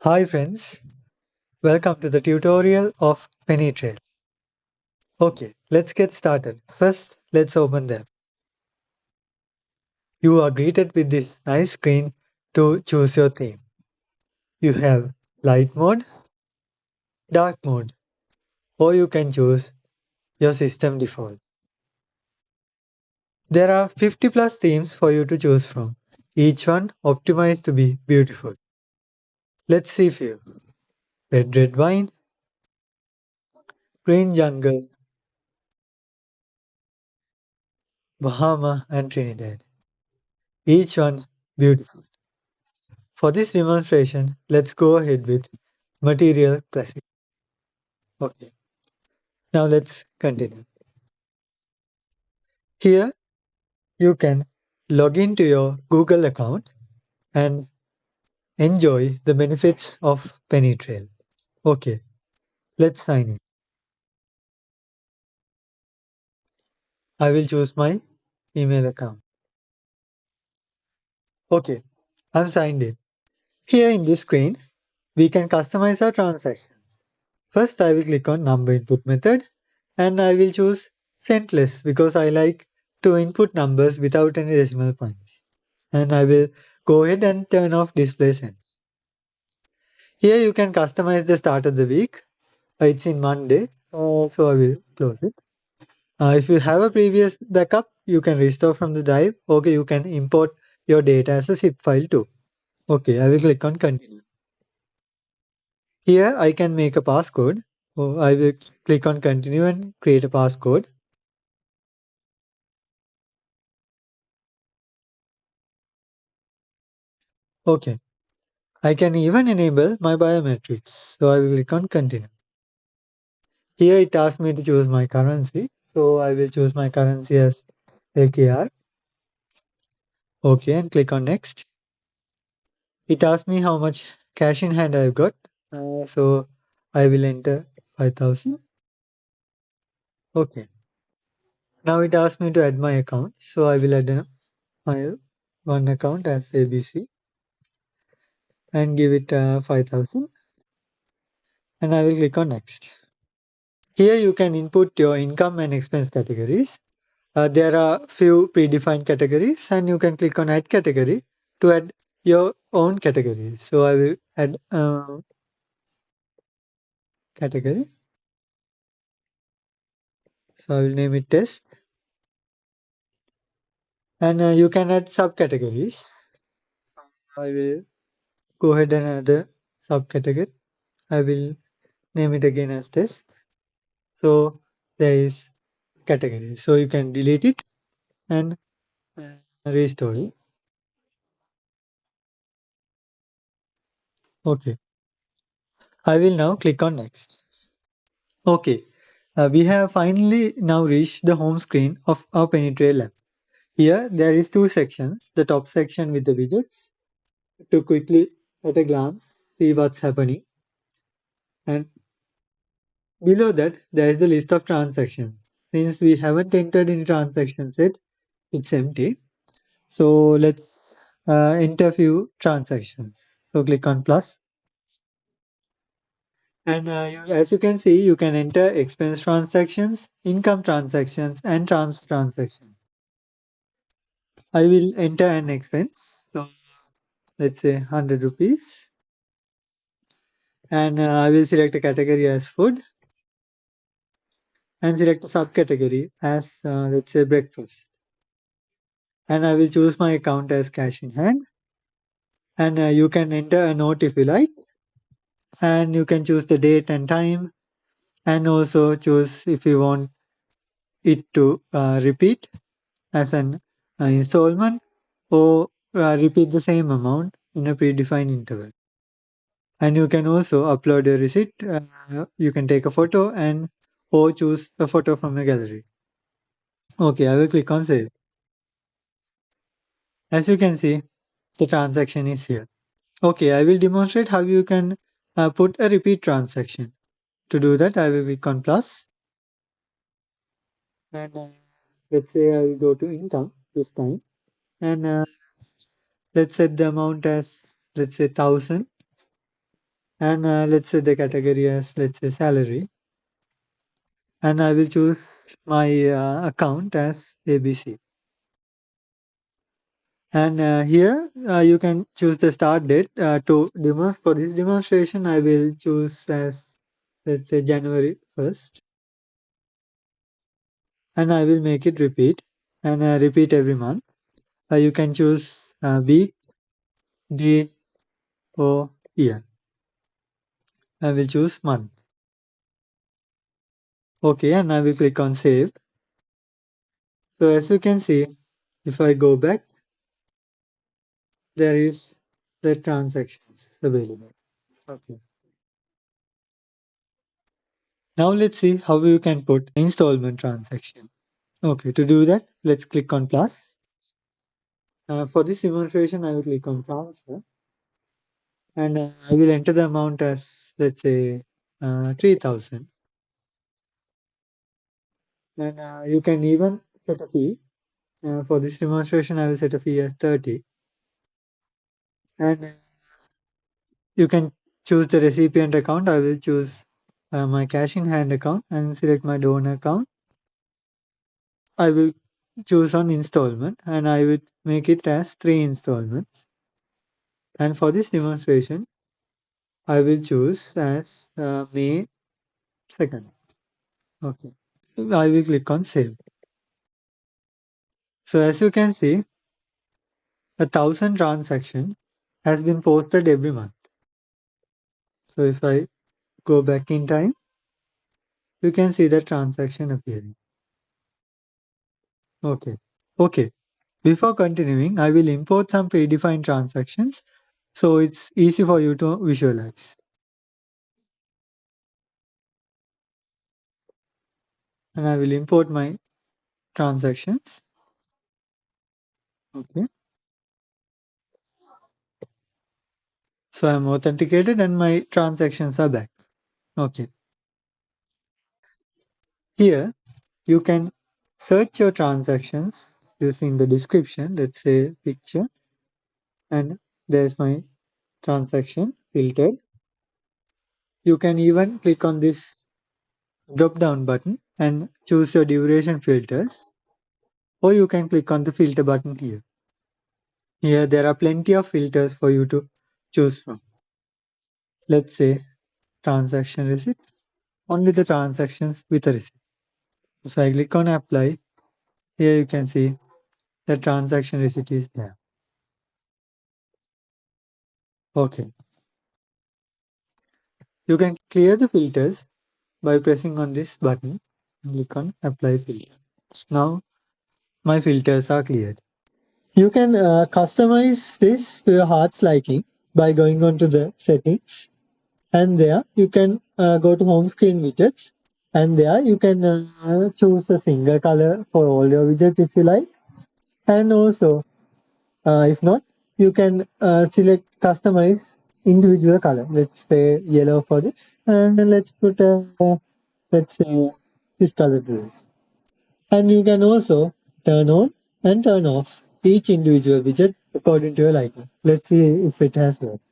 Hi friends, welcome to the tutorial of PennyTrail. Okay, let's get started. First, let's open them. You are greeted with this nice screen to choose your theme. You have light mode, dark mode, or you can choose your system default. There are 50 plus themes for you to choose from, each one optimized to be beautiful. Let's see few. Red wine, green jungle, Bahama and Trinidad. Each one beautiful. For this demonstration, let's go ahead with material classic. Okay, now let's continue. Here you can log into your Google account and enjoy the benefits of PennyTrail. Okay, let's sign in. I will choose my email account. Okay, I'm signed in. Here in this screen, we can customize our transaction. First, I will click on number input method and I will choose centless because I like to input numbers without any decimal points. And I will go ahead and turn off display cents. Here you can customize the start of the week. It's in Monday, so I will close it. If you have a previous backup, you can restore from the drive. Okay, you can import your data as a zip file too. Okay, I will click on continue. Here I can make a passcode. Oh, I will click on continue and create a passcode. Okay, I can even enable my biometrics. So I will click on continue. Here it asks me to choose my currency. So I will choose my currency as AKR. Okay, and click on next. It asks me how much cash in hand I've got. So I will enter 5,000. Okay. Now it asks me to add my account. So I will add my one account as ABC and give it 5,000. And I will click on next. Here you can input your income and expense categories. There are few predefined categories and you can click on add category to add your own category. So I will add category. So I will name it test and you can add subcategories. I will go ahead and add the subcategory. I will name it again as test. So there is category. So you can delete it and uh, restore it. Okay. I will now click on next. Okay. We have finally now reached the home screen of our PennyTrail app. Here there is two sections. The top section with the widgets to quickly at a glance see what's happening, and below that there is the list of transactions. Since we haven't entered any transactions yet, it's empty. So let's enter few transactions. So click on plus, and as you can see, you can enter expense transactions, income transactions, and transactions. I will enter an expense. So let's say 100 rupees, and I will select a category as food and select a subcategory as let's say breakfast, and I will choose my account as cash in hand, and you can enter a note if you like, and you can choose the date and time, and also choose if you want it to repeat as an installment or repeat the same amount in a predefined interval. And you can also upload a receipt. You can take a photo and or choose a photo from a gallery. Okay, I will click on save. As you can see, the transaction is here. Okay, I will demonstrate how you can put a repeat transaction. To do that, I will click on plus and let's say I will go to income this time and let's set the amount as let's say 1,000 and let's say the category as, let's say, salary, and I will choose my account as ABC. And here you can choose the start date to for this demonstration. I will choose as, let's say, January 1st, and I will make it repeat and repeat every month. You can choose week, day, or year. I will choose month. Okay, and I will click on save. So as you can see, if I go back, there is the transactions available. Okay. Now let's see how you can put installment transaction. Okay, to do that, let's click on plus. For this demonstration, I will click on transfer, and I will enter the amount as, let's say, 3000. And you can even set a fee. For this demonstration, I will set a fee as 30. And you can choose the recipient account. I will choose my cash in hand account and select my donor account. I will choose on installment, and I will make it as 3 installments. And for this demonstration, I will choose as May 2nd. Okay. I will click on save. So as you can see, 1,000 transactions has been posted every month. So if I go back in time, you can see the transaction appearing. Okay. Okay. Before continuing, I will import some predefined transactions so it's easy for you to visualize. And I will import my transactions. Okay. So I'm authenticated and my transactions are back. Okay. Here you can search your transactions using the description, let's say picture, and there's my transaction filtered. You can even click on this drop down button and choose your duration filters, or you can click on the filter button here. Here there are plenty of filters for you to choose from. Let's say transaction receipt, only the transactions with a receipt. If I click on apply, here you can see the transaction receipt is there. Okay. You can clear the filters by pressing on this button and click on apply filter. Now my filters are cleared. You can customize this to your heart's liking by going on to the settings, and there you can go to home screen widgets, and there you can choose a single color for all your widgets if you like, and also if not, you can select customize individual color. Let's say yellow for this, and then let's put let's say this color to it. And you can also turn on and turn off each individual widget according to your liking. Let's see if it has worked.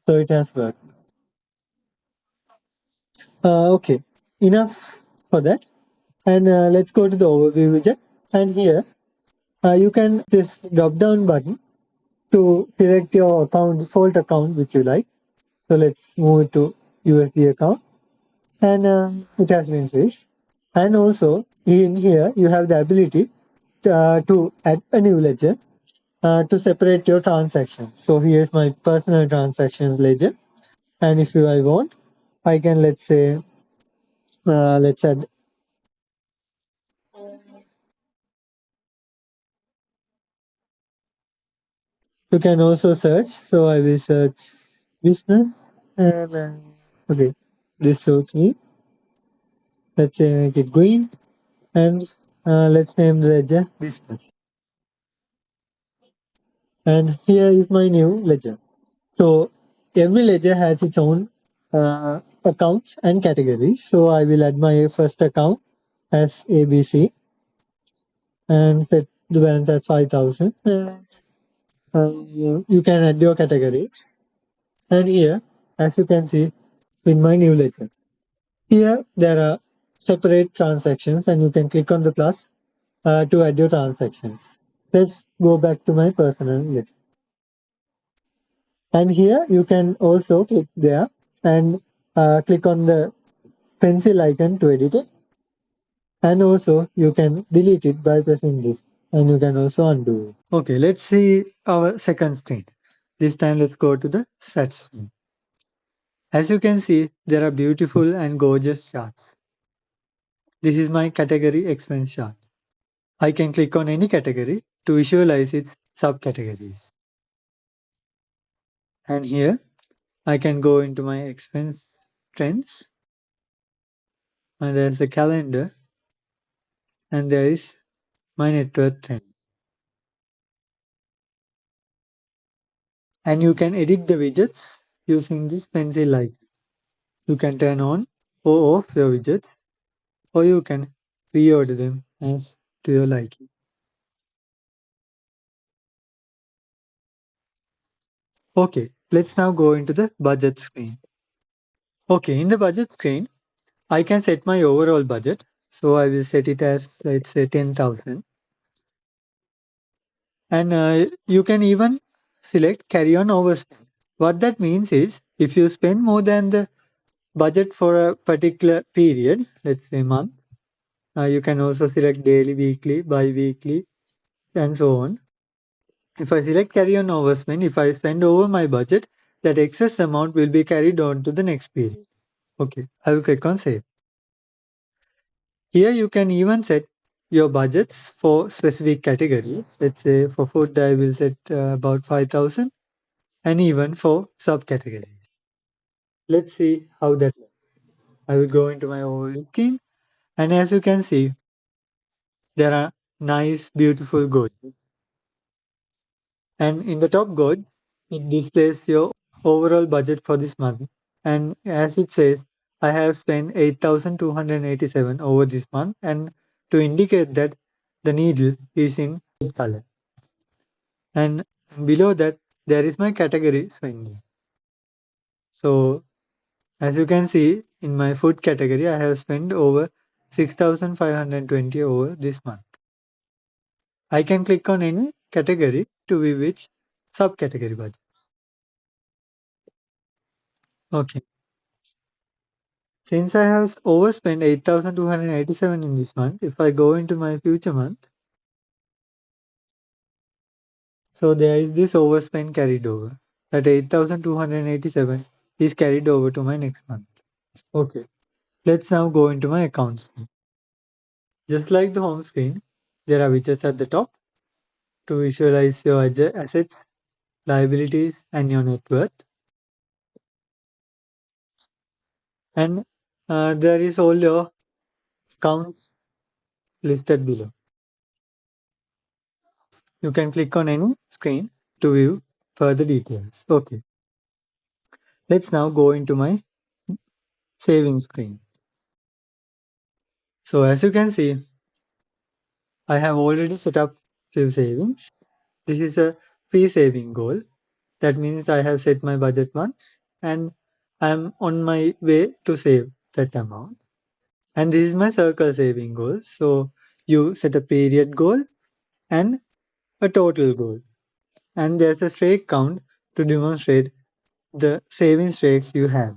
So it has worked. Okay, enough for that. And let's go to the overview widget. And here you can this drop down button to select your account, default account which you like. So let's move it to USD account, and it has been switched. And also in here you have the ability to add a new ledger to separate your transactions. So here's my personal transactions ledger, and if I want, I can let's say let's add. You can also search. So I will search business, and okay, this suits me. Let's say make it green, and let's name the ledger business. And here is my new ledger. So every ledger has its own accounts and categories. So I will add my first account as ABC and set the balance at 5,000. You can add your category. And here, as you can see in my new ledger, here there are separate transactions and you can click on the plus to add your transactions. Let's go back to my personal ledger. And here you can also click there and click on the pencil icon to edit it. And also you can delete it by pressing this, and you can also undo it. Okay, let's see our second screen. This time let's go to the stats screen. As you can see, there are beautiful and gorgeous charts. This is my category expense chart. I can click on any category to visualize its subcategories. And here I can go into my expense trends, and there's a calendar, and there is my net worth trend. And you can edit the widgets using this pencil icon. You can turn on or off your widgets, or you can reorder them as to your liking. Okay, let's now go into the budget screen. Okay, in the budget screen, I can set my overall budget. So I will set it as, let's say, 10,000. And you can even select carry on overspend. What that means is if you spend more than the budget for a particular period, let's say month, you can also select daily, weekly, bi-weekly, and so on. If I select carry on overspend, if I spend over my budget, that excess amount will be carried on to the next period. Okay, I will click on save. Here you can even set your budgets for specific categories. Let's say for food I will set about 5,000, and even for subcategories. Let's see how that looks. I will go into my overview screen, and as you can see, there are nice, beautiful goals. And in the top goal, it displays your overall budget for this month. And as it says, I have spent 8,287 over this month, and to indicate that the needle is in red color. And below that, there is my category spending. So as you can see, in my food category, I have spent over 6,520 over this month. I can click on any category to view which subcategory budget. Okay. Since I have overspent 8,287 in this month, if I go into my future month, so there is this overspend carried over. That 8,287 is carried over to my next month. Okay. Let's now go into my account screen. Just like the home screen, there are widgets at the top to visualize your assets, liabilities, and your net worth. And there is all your accounts listed below. You can click on any screen to view further details. Okay, let's now go into my saving screen. So as you can see, I have already set up few savings. This is a free saving goal. That means I have set my budget once and I'm on my way to save that amount. And this is my circle saving goal. So you set a period goal and a total goal. And there's a streak count to demonstrate the saving streaks you have.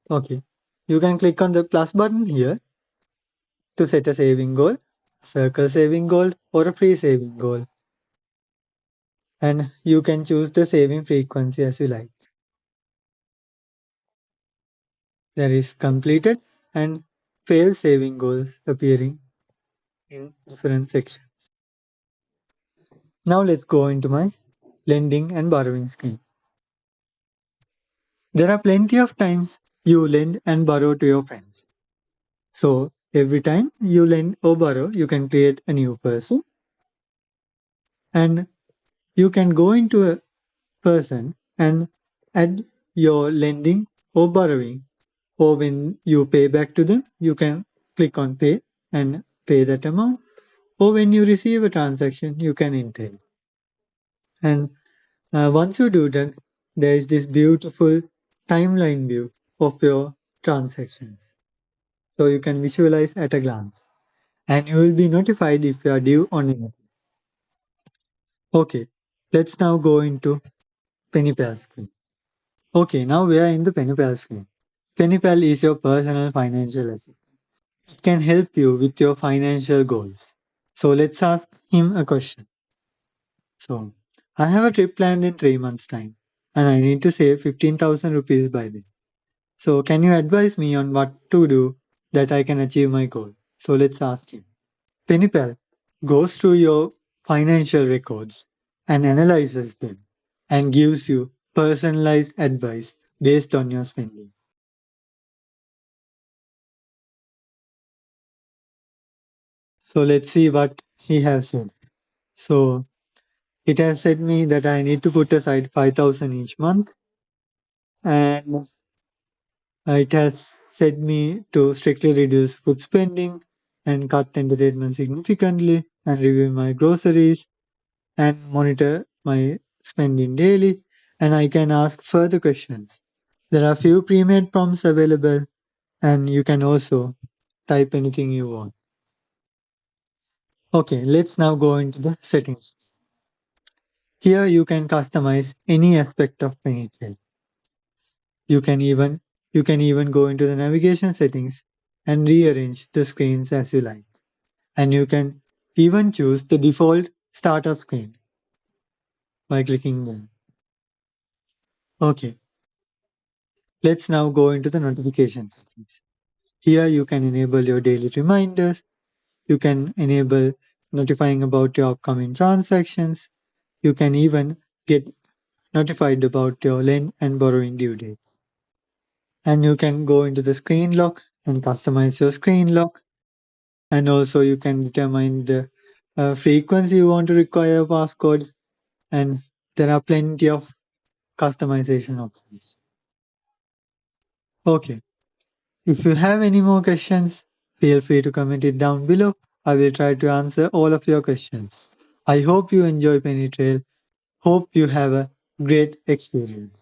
Okay. You can click on the plus button here to set a saving goal, circle saving goal, or a free saving goal. And you can choose the saving frequency as you like. There is completed and failed saving goals appearing in different sections. Now let's go into my lending and borrowing screen. There are plenty of times you lend and borrow to your friends. So every time you lend or borrow, you can create a new person and you can go into a person and add your lending or borrowing, or when you pay back to them, you can click on pay and pay that amount, or when you receive a transaction, you can enter it. And Once you do that, there is this beautiful timeline view of your transactions. So you can visualize at a glance and you will be notified if you are due on anything. Okay, let's now go into PennyTrail screen. Okay, now we are in the PennyTrail screen. PennyTrail is your personal financial assistant. It can help you with your financial goals. So let's ask him a question. So, I have a trip planned in 3 months' time and I need to save 15,000 rupees by then. So, can you advise me on what to do that I can achieve my goal? So, let's ask him. Penipal goes through your financial records and analyzes them and gives you personalized advice based on your spending. So, let's see what he has said. So, it has said me that I need to put aside 5,000 each month and it has said me to strictly reduce food spending and cut entertainment significantly and review my groceries and monitor my spending daily. And I can ask further questions. There are few pre-made prompts available and you can also type anything you want. Okay, let's now go into the settings. Here you can customize any aspect of PennyTrail. You can even you can even go into the navigation settings and rearrange the screens as you like. And you can even choose the default startup screen by clicking them. Okay, let's now go into the notification settings. Here you can enable your daily reminders. You can enable notifying about your upcoming transactions. You can even get notified about your lend and borrowing due date. And you can go into the screen lock and customize your screen lock. And also you can determine the frequency you want to require passcodes. And there are plenty of customization options. Okay, if you have any more questions, feel free to comment it down below. I will try to answer all of your questions. I hope you enjoy PennyTrail. Hope you have a great experience.